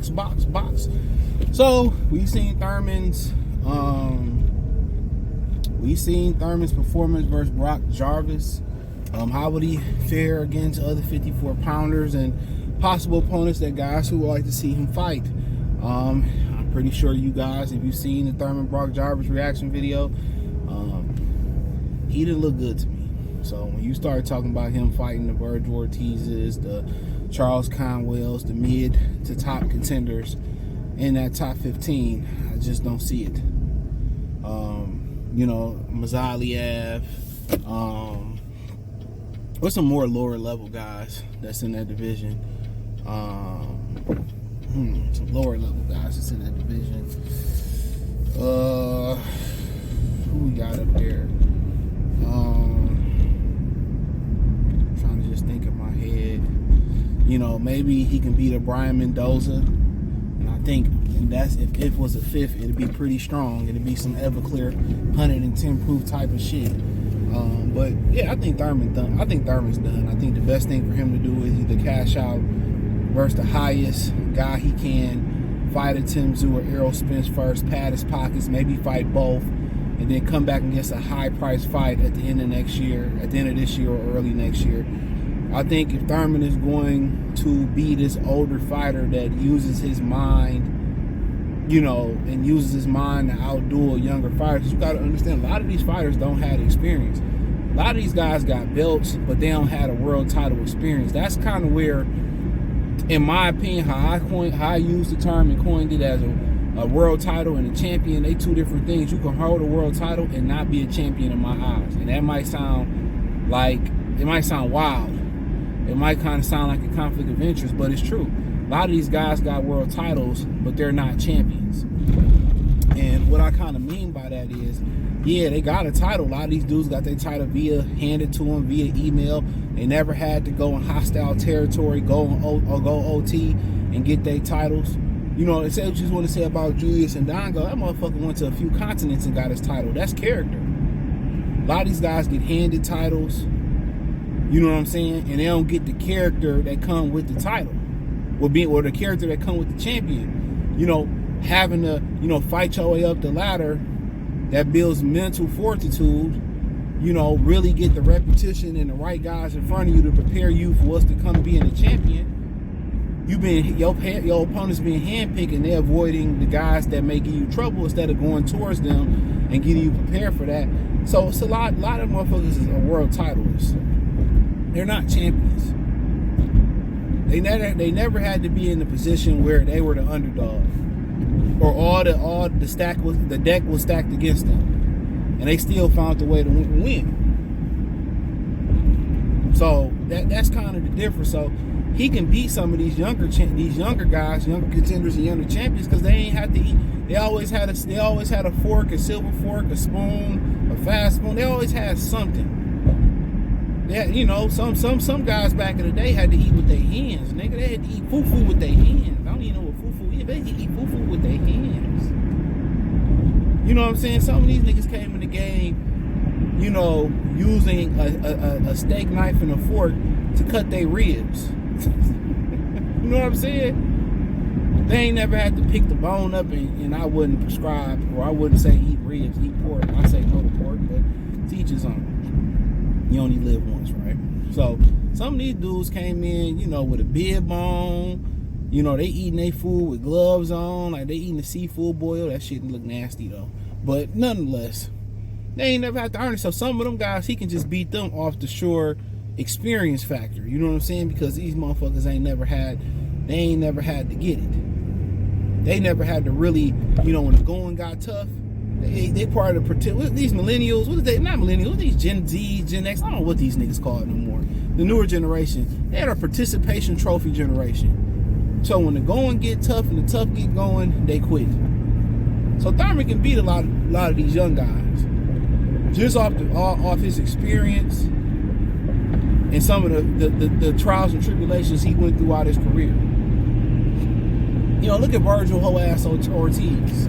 box. So we seen Thurman's performance versus Brock Jarvis. How would he fare against other 54 pounders and possible opponents, that guys who would like to see him fight? I'm pretty sure you guys, if you've seen the Thurman Brock Jarvis reaction video, he didn't look good to me. So when you start talking about him fighting the Virgil Ortizes, the Charles Conwells, the mid to top contenders in that top 15, I just don't see it. Mazaliev, or some more lower level guys that's in that division. Some lower level guys that's in that division. Who we got up there? Trying to just think in my head. Maybe he can beat a Brian Mendoza. And I think that's, if it was a fifth, it'd be pretty strong. It'd be some Everclear 110 proof type of shit. But yeah, I think Thurman's done. I think the best thing for him to do is either cash out versus the highest guy he can, fight a Tim Tszyu or Errol Spence first, pad his pockets, maybe fight both, and then come back against a high price fight at the end of this year or early next year. I think if Thurman is going to be this older fighter that uses his mind, and uses his mind to outdo younger fighters, you got to understand, a lot of these fighters don't have experience. A lot of these guys got belts, but they don't have a world title experience. That's kind of where, in my opinion, how I use the term and coined it as a world title and a champion. They two different things. You can hold a world title and not be a champion in my eyes. And that might sound wild. It might kind of sound like a conflict of interest, but it's true. A lot of these guys got world titles, but they're not champions. And what I kind of mean by that is, yeah, they got a title. A lot of these dudes got their title handed to them via email. They never had to go in hostile territory, go OT and get their titles. Say what you want to say about Julius and Dongo. That motherfucker went to a few continents and got his title. That's character. A lot of these guys get handed titles, you know what I'm saying? And they don't get the character that come with the title. Or the character that come with the champion. Having to, fight your way up the ladder, that builds mental fortitude, really get the repetition and the right guys in front of you to prepare you for what's to come being a champion. Your opponent's being handpicked, and they're avoiding the guys that may give you trouble instead of going towards them and getting you prepared for that. So it's a lot of motherfuckers are world titleists. They're not champions. They never had to be in the position where they were the underdog, or the deck was stacked against them, and they still found a way to win. So that's kind of the difference. So he can beat some of these younger guys, younger contenders, and younger champions, because they ain't have to eat. They always had a fork, a silver fork, a spoon, a fast spoon. They always had something. Some guys back in the day had to eat with their hands, nigga. They had to eat fufu with their hands. I don't even know what fufu is. They had to eat fufu with their hands. You know what I'm saying? Some of these niggas came in the game, using a steak knife and a fork to cut their ribs. You know what I'm saying? They ain't never had to pick the bone up, and I wouldn't prescribe, or I wouldn't say eat ribs, eat pork. I say no to pork, but teach his own. You only live once, right? So some of these dudes came in, with a bib on. They eating their food with gloves on, like they eating the seafood boil. That shit look nasty though. But nonetheless, they ain't never had to earn it. So some of them guys, he can just beat them off the shore experience factor. You know what I'm saying? Because these motherfuckers ain't never had to get it. They never had to really, when the going got tough. They part of these millennials. What is they? Not millennials. These Gen Z, Gen X. I don't know what these niggas call it no more. The newer generation. They're a participation trophy generation. So when the going get tough and the tough get going, they quit. So Thurman can beat a lot of these young guys just off his experience and some of the trials and tribulations he went throughout his career. Look at Virgil Ho-ass Ortiz.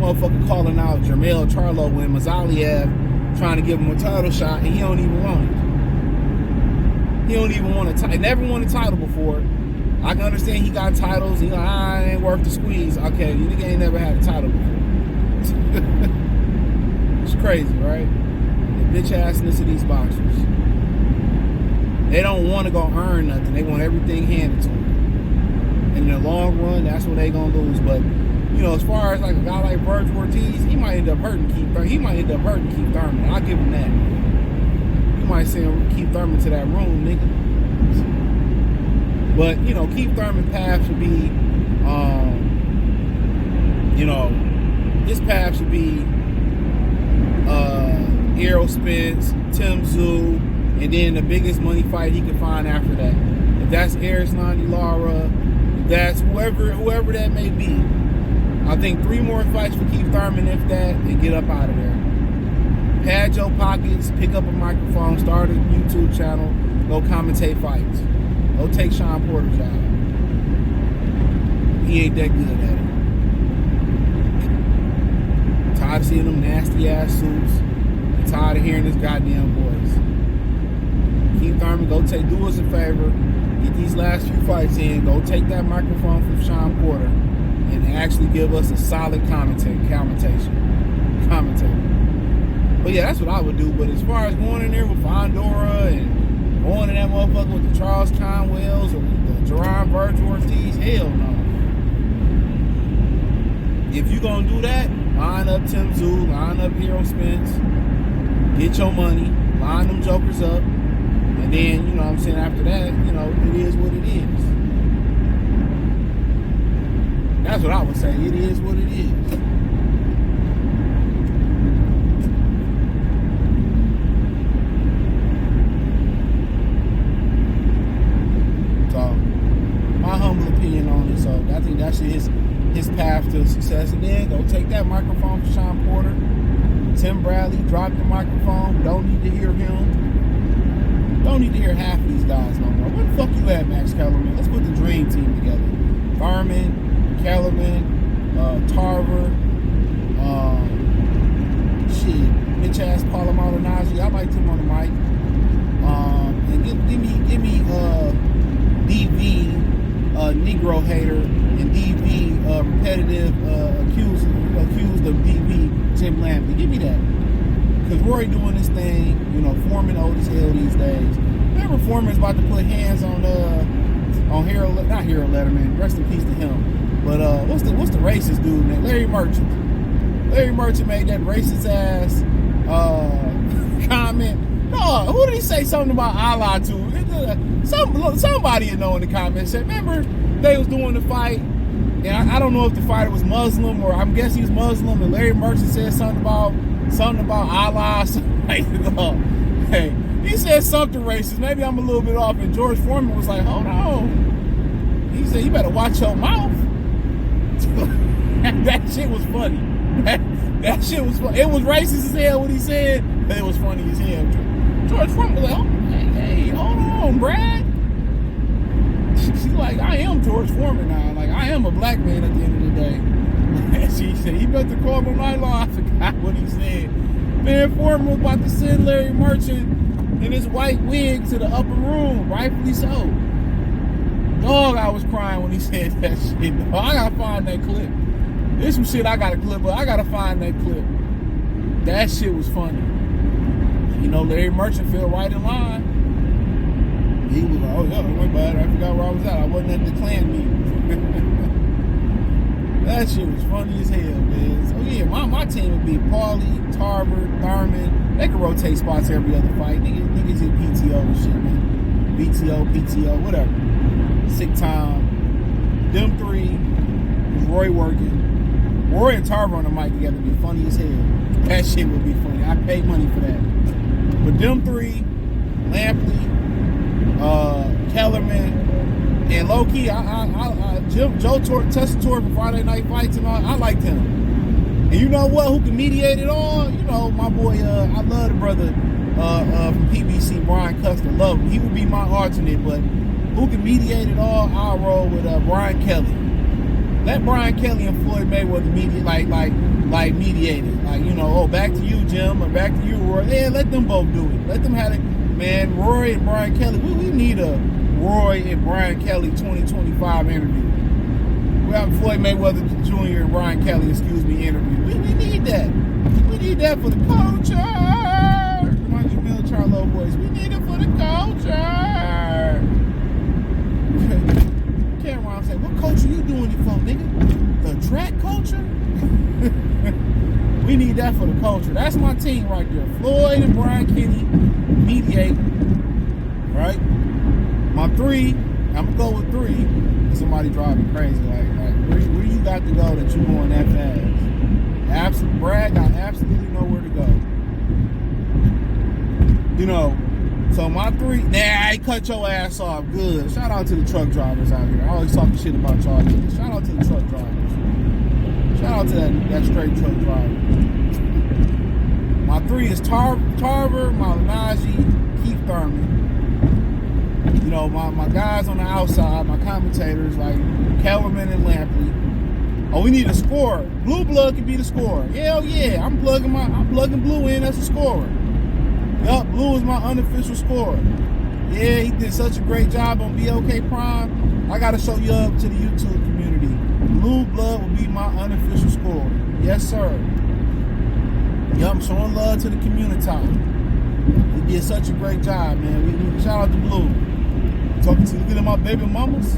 Motherfucker calling out Jermell Charlo when Mazaliev trying to give him a title shot, and he don't even want it. He don't even want a title. Never won a title before. I can understand he got titles. He like, I ain't worth the squeeze. Okay, you nigga ain't never had a title before. It's crazy, right? The bitch assness of these boxers. They don't want to go earn nothing. They want everything handed to them. And in the long run, that's when they gonna lose. But as far as like a guy like Virgil Ortiz, he might end up hurting Keith Thurman. He might end up hurting Keith Thurman. I'll give him that. You might send Keith Thurman to that room, nigga. But Keith Thurman's path should be, his path should be Errol Spence, Tim Tszyu, and then the biggest money fight he can find after that. If that's Erislandy Lara, if that's whoever that may be. I think 3 more fights for Keith Thurman, if that, and get up out of there. Pad your pockets, pick up a microphone, start a YouTube channel, go commentate fights. Go take Sean Porter's job. He ain't that good at it. Tired of seeing them nasty ass suits. I'm tired of hearing this goddamn voice. Keith Thurman, do us a favor. Get these last few fights in. Go take that microphone from Sean Porter and actually give us a solid commentation. But yeah, that's what I would do. But as far as going in there with Fondora and going in that motherfucker with the Charles Conwells or the Jerron Virgil Ortiz, hell no. If you gonna do that, line up Tim Tszyu, line up Errol Spence, get your money, line them jokers up, and then, after that, it is what it is. That's what I would say. It is what it is. So, my humble opinion on it. So, I think that's his path to success. And then go take that microphone from Sean Porter. Tim Bradley, drop the microphone. Don't need to hear him. Don't need to hear half of these guys no more. Where the fuck you at, Max Kellerman? Let's put the dream team together. Thurman, Kellerman, Tarver, bitch ass Paulo Maldonado. I liked him on the mic. And give me DV, Negro hater, and DV, repetitive, accused of DV, Tim Lampley. Give me that. Because Rory doing this thing, Foreman old as hell these days. Remember Foreman's about to put hands on Harold, not Harold Letterman, rest in peace to him. But what's the racist dude named Larry Merchant? Larry Merchant made that racist ass comment. No, who did he say something about Allah to? Somebody you know in the comments said, remember they was doing the fight, and I don't know if the fighter was Muslim or I'm guessing he's Muslim, and Larry Merchant said something about Allah. Hey, he said something racist. Maybe I'm a little bit off, and George Foreman was like, hold on. He said, you better watch your mouth. That shit was funny. That shit was funny. It was racist as hell what he said, but it was funny as hell. George Foreman was like, oh, hey, hold on, Brad. She's like, I am George Foreman now. Like, I am a black man at the end of the day. She said, he better call him my law. I forgot what he said. Man, Foreman was about to send Larry Merchant in his white wig to the upper room, rightfully so. Dog, I was crying when he said that shit. Dog, I gotta find that clip. There's some shit I gotta clip, but I gotta find that clip. That shit was funny. Larry Merchant fell right in line. He was like, oh yeah, my bad. I forgot where I was at. I wasn't at the Klan meeting. That shit was funny as hell, man. So yeah, my team would be Paulie, Tarver, Thurman. They could rotate spots every other fight. Niggas in PTO and shit, man. PTO, whatever. Sick time. Them three, Roy working. Roy and Tarver on the mic together would be funny as hell. That shit would be funny. I paid money for that. But them three, Lampley, Kellerman, and low key, Joe Tessitore for Friday Night Fights and all. I liked him. And you know what? Who can mediate it all? My boy. I love the brother from PBC, Brian Custer. Love him. He would be my alternate, but who can mediate it all? I'll roll with Brian Kelly. Let Brian Kelly and Floyd Mayweather mediate, like mediate it. Back to you, Jim, or back to you, Roy. Yeah, let them both do it. Let them have it. Man, Roy and Brian Kelly, we need a Roy and Brian Kelly 2025 interview. We have Floyd Mayweather Jr. and Brian Kelly, interview. We need that. We need that for the culture. My Jamil Charlo voice. We need it for the culture. Cameron say, what culture you doing it for, nigga? The track culture? We need that for the culture. That's my team right there. Floyd and Brian Kenny mediate. Right? My 3, I'm gonna go with 3. And somebody driving crazy. Like where you got to go that you going that fast? Bragg, I absolutely know where to go. You know, so my 3, I cut your ass off. Good. Shout out to the truck drivers out here. I always talking shit about y'all. Shout out to the truck drivers. Shout out to that straight truck driver. My 3 is Tarver, Malinaji, Keith Thurman. You know, my guys on the outside, my commentators like Kellerman and Lampley. Oh, we need a scorer. Blue Blood can be the scorer. Hell yeah, I'm plugging Blue in as a scorer. Yup, Blue is my unofficial scorer. Yeah, he did such a great job on BOK Prime. I gotta show you up to the YouTube community. Blue Blood will be my unofficial scorer. Yes, sir. Yup, I'm showing love to the community. He did such a great job, man. We shout out to Blue. Talking to looking at my baby mamas.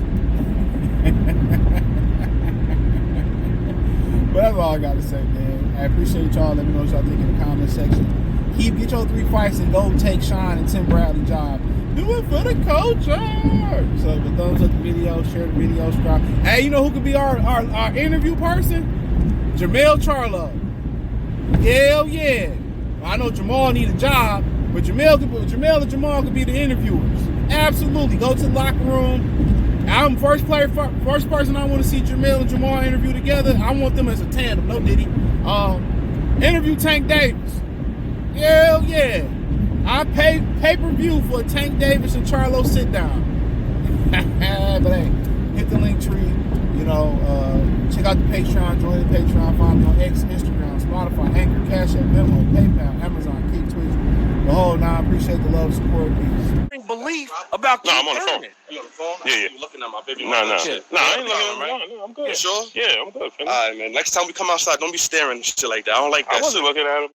But that's all I gotta say, man. I appreciate y'all. Let me know what y'all think in the comment section. Get your 3 fights and go take Sean and Tim Bradley job. Do it for the culture. So the thumbs up the video, share the video, subscribe. Hey, you know who could be our interview person? Jamil Charlo. Hell yeah. I know Jamal need a job, but Jamil and Jamal could be the interviewers. Absolutely. Go to the locker room. I'm first person I want to see Jamil and Jamal interview together. I want them as a tandem. No Diddy. Interview Tank Davis. Hell yeah. I pay pay-per-view for a Tank Davis and Charlo sit down. But hey, hit the link tree. You know, check out the Patreon. Join the Patreon. Follow me on X, Instagram, Spotify, Anchor, Cash App, Venmo, PayPal, Amazon, Kick, Twitch. The whole 9. Appreciate the love, support, peace. Belief about I'm on the phone. You on the phone? Yeah. You looking at my baby? No, I ain't looking at him. No, I'm good. You sure? Yeah, I'm good. All right, man. Next time we come outside, don't be staring and shit like that. I don't like that. I wasn't looking at him.